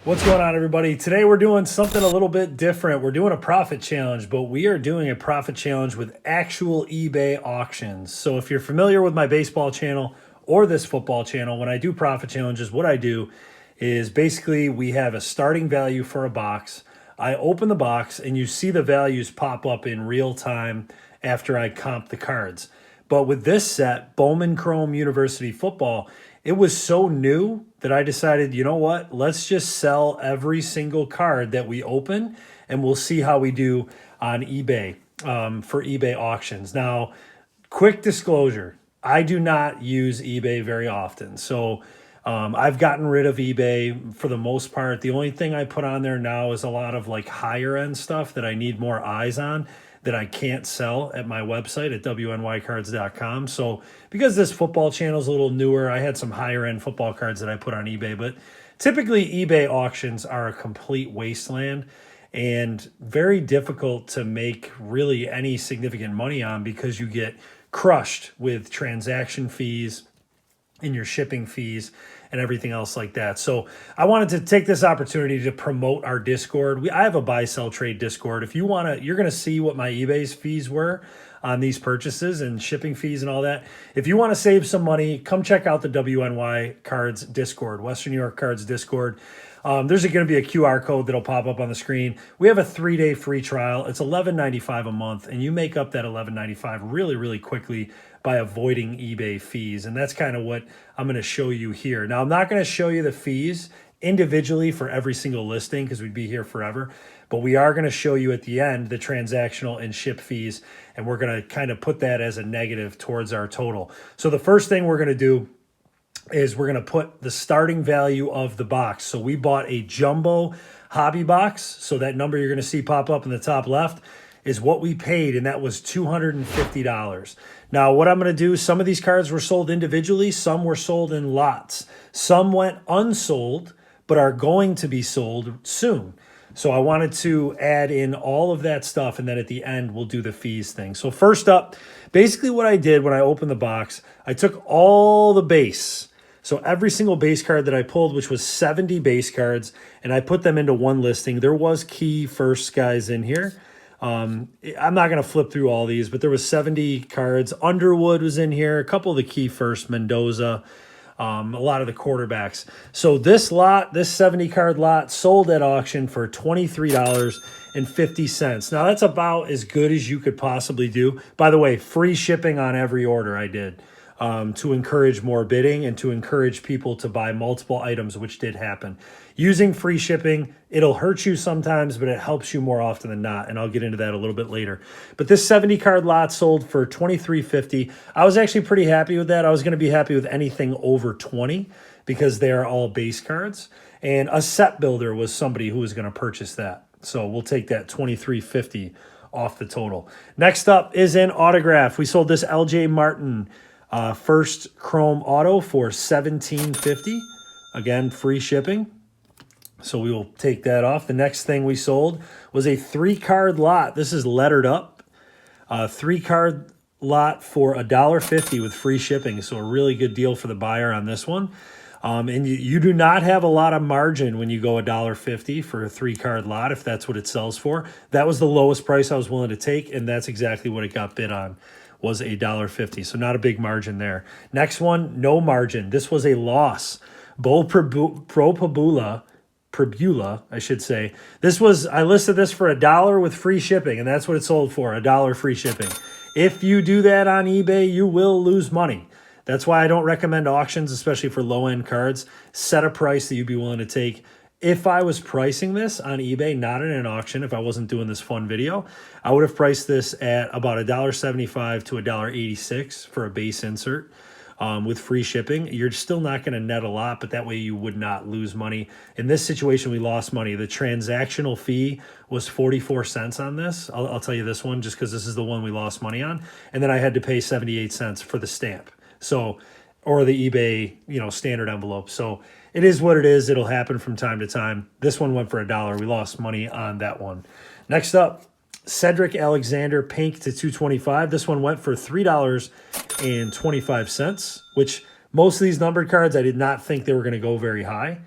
What's going on, everybody? Today we're doing something a little bit different. We're doing a profit challenge, but we are doing a profit challenge with actual eBay auctions. So if you're familiar with my baseball channel or this football channel, when I do profit challenges, what I do is basically we have a starting value for a box. I open the box and you see the values pop up in real time after I comp the cards. But with this set, Bowman Chrome University Football, it was so new that I decided, you know what, let's just sell every single card that we open and we'll see how we do on eBay for eBay auctions. Now, quick disclosure, I do not use eBay very often. So I've gotten rid of eBay for the most part. The only thing I put on there now is a lot of like higher end stuff that I need more eyes on that I can't sell at my website at wnycards.com. So because this football channel is a little newer, I had some higher end football cards that I put on eBay, but typically eBay auctions are a complete wasteland and very difficult to make really any significant money on because you get crushed with transaction fees and your shipping fees and everything else like that. So I wanted to take this opportunity to promote our Discord. I have a buy, sell, trade Discord. If you want to, you're going to see what my eBay's fees were on these purchases and shipping fees and all that. If you want to save some money, come check out the WNY Cards Discord, Western New York Cards Discord. There's going to be a QR code that'll pop up on the screen. We have a 3-day free trial. It's $11.95 a month, and you make up that $11.95 really, really quickly by avoiding eBay fees. And that's kind of what I'm going to show you here. Now, I'm not going to show you the fees individually for every single listing because we'd be here forever. But we are going to show you at the end the transactional and ship fees, and we're going to kind of put that as a negative towards our total. So the first thing we're going to do is we're going to put the starting value of the box. So we bought a jumbo hobby box. So that number you're going to see pop up in the top left is what we paid, and that was $250. Now, what I'm going to do, some of these cards were sold individually, some were sold in lots. Some went unsold, but are going to be sold soon. So I wanted to add in all of that stuff, and then at the end, we'll do the fees thing. So first up, basically what I did when I opened the box, I took all the base. So every single base card that I pulled, which was 70 base cards, and I put them into one listing. There was key first guys in here. I'm not going to flip through all these, but there was 70 cards. Underwood was in here, a couple of the key first, Mendoza, a lot of the quarterbacks. So this lot, this 70 card lot sold at auction for $23.50. Now that's about as good as you could possibly do. By the way, free shipping on every order I did. To encourage more bidding and to encourage people to buy multiple items, which did happen. Using free shipping, it'll hurt you sometimes, but it helps you more often than not, and I'll get into that a little bit later. But this 70 card lot sold for $23.50. I was actually pretty happy with that. I was going to be happy with anything over 20 because they are all base cards. And a set builder was somebody who was going to purchase that. So we'll take that $23.50 off the total. Next up is an autograph. We sold this LJ Martin first chrome auto for $17.50. Again, free shipping. So we will take that off. The next thing we sold was a 3-card lot. This is lettered up. 3-card lot for $1.50 with free shipping. So a really good deal for the buyer on this one. And you do not have a lot of margin when you go $1.50 for a 3-card lot, if that's what it sells for. That was the lowest price I was willing to take, and that's exactly what it got bid on, was $1.50. So not a big margin there. Next one, no margin. This was a loss. Bo Prabula, I should say. This was, I listed this for $1 with free shipping, and that's what it sold for, $1 free shipping. If you do that on eBay, you will lose money. That's why I don't recommend auctions, especially for low-end cards. Set a price that you'd be willing to take. If I was pricing this on eBay, not in an auction, if I wasn't doing this fun video, I would have priced this at about $1.75 to $1.86 for a base insert. With free shipping, you're still not going to net a lot, but that way you would not lose money. In this situation, we lost money. The transactional fee was 44 cents on this. I'll tell you this one just because this is the one we lost money on. And then I had to pay 78 cents for the stamp. So, or the eBay, standard envelope. So it is what it is. It'll happen from time to time. This one went for $1. We lost money on that one. Next up, Cedric Alexander pink to 225. This one went for $3.25, which most of these numbered cards, I did not think they were going to go very high.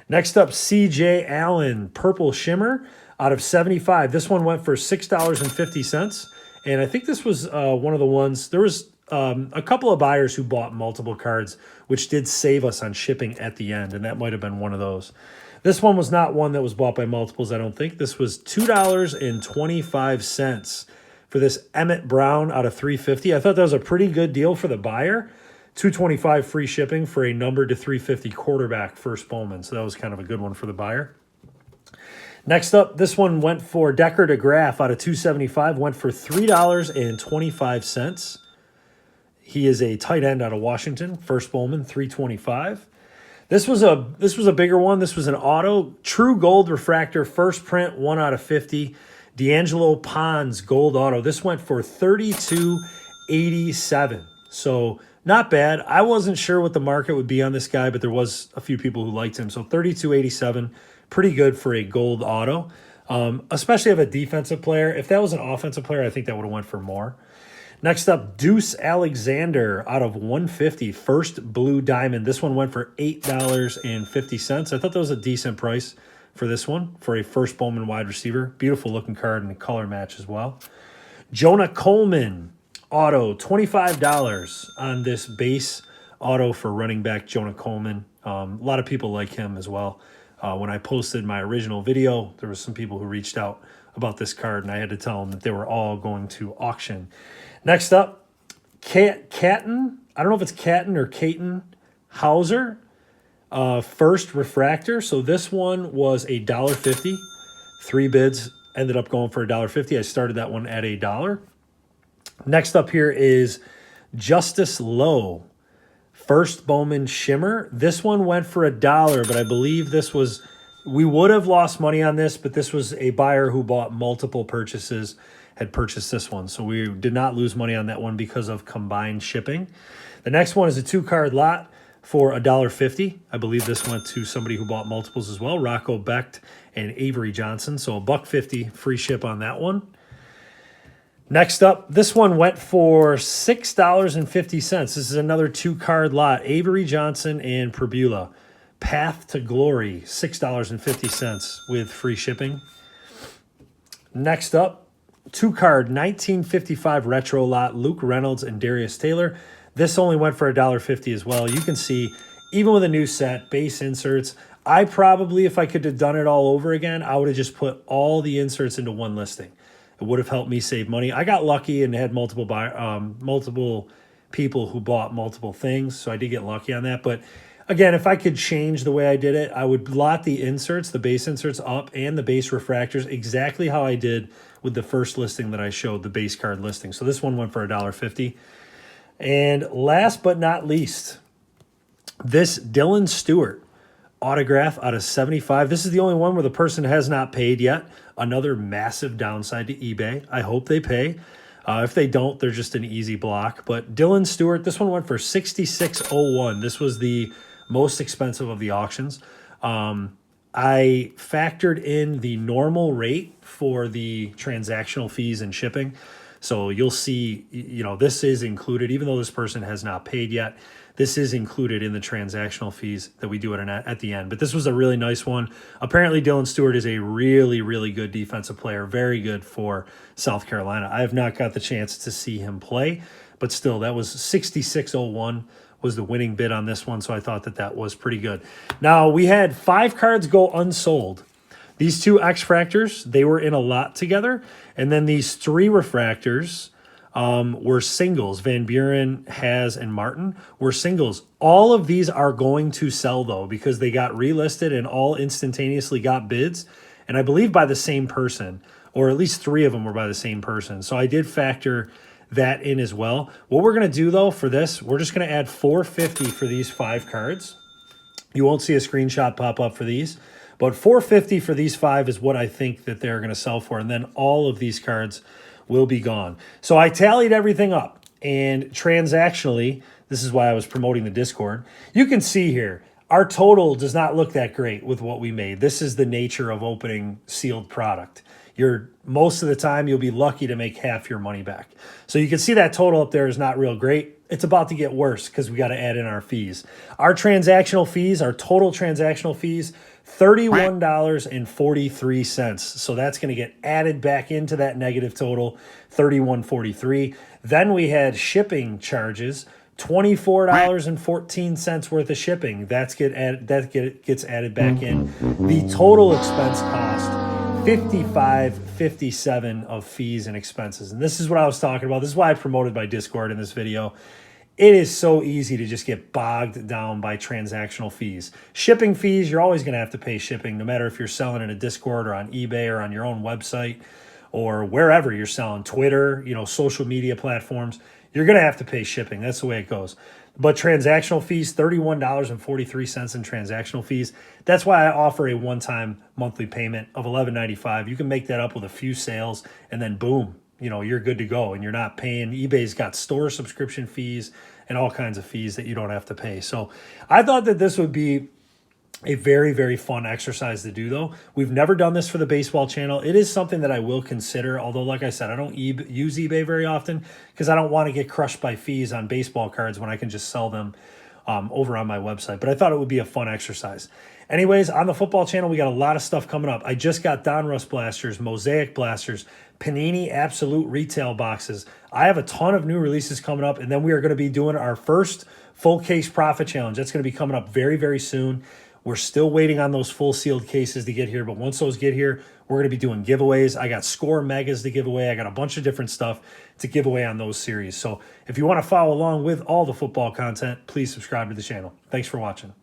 Next up, CJ Allen, Purple Shimmer out of 75. This one went for $6.50. And I think this was one of the ones, there was a couple of buyers who bought multiple cards, which did save us on shipping at the end. And that might have been one of those. This one was not one that was bought by multiples, I don't think. This was $2.25 for this Emmett Brown out of 350. I thought that was a pretty good deal for the buyer. $2.25 free shipping for a numbered to 350 quarterback first Bowman. So that was kind of a good one for the buyer. Next up, this one went for Decker DeGraff out of 275, went for $3.25. He is a tight end out of Washington, first Bowman, 325. This was a bigger one. This was an auto, true gold refractor, first print, 1 out of 50. D'Angelo Pons gold auto. This went for $32.87. So not bad. I wasn't sure what the market would be on this guy, but there was a few people who liked him. So $32.87, pretty good for a gold auto, especially of a defensive player. If that was an offensive player, I think that would have went for more. Next up, Deuce Alexander out of 150, first blue diamond. This one went for $8.50. I thought that was a decent price for this one, for a first Bowman wide receiver. Beautiful looking card and a color match as well. Jonah Coleman auto, $25 on this base auto for running back Jonah Coleman. A lot of people like him as well. When I posted my original video, there was some people who reached out about this card, and I had to tell them that they were all going to auction. Next up, Catton. I don't know if it's Catton or Caton Hauser, first refractor. So this one was $1.50. 3 bids ended up going for $1.50. I started that one at $1. Next up here is Justice Lowe, first Bowman Shimmer. This one went for $1, but I believe this was, we would have lost money on this, but this was a buyer who bought multiple purchases, had purchased this one. So we did not lose money on that one because of combined shipping. The next one is a 2-card lot for $1.50. I believe this went to somebody who bought multiples as well, Rocco Becht and Avery Johnson. So $1.50 free ship on that one. Next up, this one went for $6.50. This is another 2-card lot, Avery Johnson and Perbula. Path to Glory, $6.50 with free shipping. Next up, 2-card 1955 retro lot, Luke Reynolds and Darius Taylor. This only went for $1.50 as well. You can see, even with a new set, base inserts, I probably, if I could have done it all over again, I would have just put all the inserts into one listing. It would have helped me save money. I got lucky and had multiple people who bought multiple things, so I did get lucky on that. But again, if I could change the way I did it, I would lot the inserts, the base inserts up, and the base refractors exactly how I did with the first listing that I showed, the base card listing. So this one went for $1.50. And last but not least, this Dylan Stewart autograph out of 75. This is the only one where the person has not paid yet. Another massive downside to eBay. I hope they pay. If they don't, they're just an easy block. But Dylan Stewart, this one went for $66.01. This was the most expensive of the auctions. I factored in the normal rate for the transactional fees and shipping. So you'll see, this is included, even though this person has not paid yet. This is included in the transactional fees that we do at the end. But this was a really nice one. Apparently, Dylan Stewart is a really, really good defensive player. Very good for South Carolina. I have not got the chance to see him play. But still, that was $66.01 was the winning bid on this one. So I thought that was pretty good. Now, we had 5 cards go unsold. These 2 X-Fractors, they were in a lot together. And then these 3 refractors were singles. Van Buren, Has, and Martin were singles. All of these are going to sell, though, because they got relisted and all instantaneously got bids. And I believe by the same person, or at least 3 of them were by the same person. So I did factor that in as well. What we're going to do, though, for this, we're just going to add $4.50 for these 5 cards. You won't see a screenshot pop up for these. But $4.50 for these 5 is what I think that they're going to sell for. And then all of these cards will be gone. So I tallied everything up. And transactionally, this is why I was promoting the Discord. You can see here, our total does not look that great with what we made. This is the nature of opening sealed product. Most of the time, you'll be lucky to make half your money back. So you can see that total up there is not real great. It's about to get worse because we got to add in our fees. Our transactional fees, our total transactional fees, $31.43. So that's going to get added back into that negative total, $31.43. Then we had shipping charges, $24.14 worth of shipping. Gets added back in. The total expense cost, $55.57 of fees and expenses. And this is what I was talking about. This is why I promoted my Discord in this video. It is so easy to just get bogged down by transactional fees. Shipping fees, you're always going to have to pay shipping, no matter if you're selling in a Discord or on eBay or on your own website or wherever you're selling, Twitter, social media platforms. You're going to have to pay shipping. That's the way it goes. But transactional fees, $31.43 in transactional fees. That's why I offer a one-time monthly payment of $11.95. You can make that up with a few sales, and then boom, you're good to go, and you're not paying. eBay's got store subscription fees and all kinds of fees that you don't have to pay. So I thought that this would be a very, very fun exercise to do, though. We've never done this for the baseball channel. It is something that I will consider, although, like I said, I don't use eBay very often because I don't want to get crushed by fees on baseball cards when I can just sell them over on my website. But I thought it would be a fun exercise. Anyways, on the football channel, we got a lot of stuff coming up. I just got Donruss blasters, Mosaic blasters, Panini Absolute Retail boxes. I have a ton of new releases coming up, and then we are going to be doing our first full case profit challenge. That's going to be coming up very, very soon. We're still waiting on those full sealed cases to get here, but once those get here, we're going to be doing giveaways. I got Score Megas to give away. I got a bunch of different stuff to give away on those series. So if you want to follow along with all the football content, please subscribe to the channel. Thanks for watching.